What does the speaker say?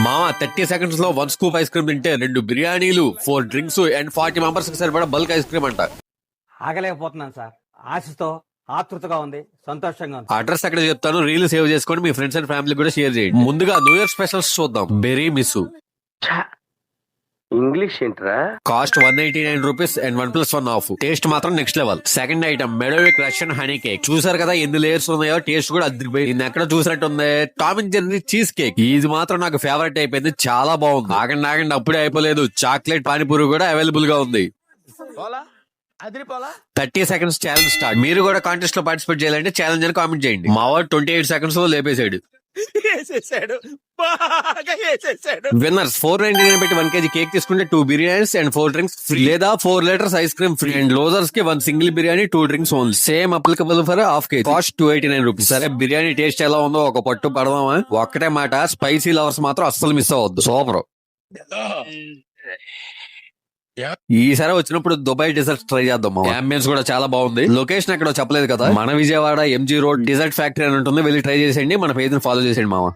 మామ 30 seconds లో 1 scoop ice cream తింటే 2 బిర్యానీలు 4 డ్రింక్స్ అండ్ 40 మెంబర్స్ కి సరిపడా బల్క్ ఐస్ క్రీమ్ అంట. ఆగలేకపోతున్నాను సార్. ఆశతో ఆతృతగా ఉంది, సంతోషంగా ఉంది. అడ్రస్ అక్కడ చెప్తాను, రీల్ సేవ్ చేసుకొని మీ ఫ్రెండ్స్ అండ్ ఫ్యామిలీ కూడా షేర్ చేయండి. ముందుగా న్యూ ఇయర్ స్పెషల్స్ చూద్దాం. బెరీ మిస్ ఇంగ్లీష్ ఏంట్రా? Cost 189 rupees and 1+1 off. Taste మాత్రం next level. Second item medovik Russian honey cake. చూసారు కదా ఎన్ని లేయర్స్ ఉన్నాయో, టేస్ట్ కూడా అదిరిపోయి. ఇది ఎక్కడ చూసినట్టు ఉంది, Tom and Jerry cheese cake. ఇది మాత్రం నాకు ఫేవరెట్ అయిపోయింది, చాలా బాగుంది. ఆగండి అప్పుడే అయిపోలేదు, చాక్లెట్ పానీపూరి కూడా అవైలబుల్ గా ఉంది. 30 seconds ఛాలెంజ్ స్టార్ట్. మీరు కూడా కాంటెస్ట్ లో పార్టిసిపేట్ చేయాలంటే ఛాలెంజ్ అని కామెంట్ చేయండి. మావాడు 28 seconds లో లేపేశాడు. విన్నర్స్ 499 పెట్టి 1 kg కేక్ తీసుకుంటే 2 బిర్యానీస్ అండ్ 4 డ్రింక్స్ ఫ్రీ, లేదా 4 litres ice cream free. And losers కి 1 single biryani 2 drinks only. Same applicable for half KG. Cost 289 rupees. సరే బిర్యానీ టేస్ట్ ఎలా ఉందో ఒక పట్టు పడదామా? ఒక్కటే మాట, స్పైసీ లవర్స్ మాత్రం అస్సలు మిస్ అవ్వద్దు. సూపర్. ఈసారి వచ్చినప్పుడు దుబాయ్ డిజర్ట్ ట్రై చేద్దాం. అంబియన్స్ కూడా చాలా బాగుంది. లొకేషన్ ఎక్కడో చెప్పలేదు కదా, మన Vijayawada MG road dessert factory అని ఉంటుంది. వెళ్ళి ట్రై చేసేయండి. మన పేజ్ ని ఫాలో చేసేయండి మామ.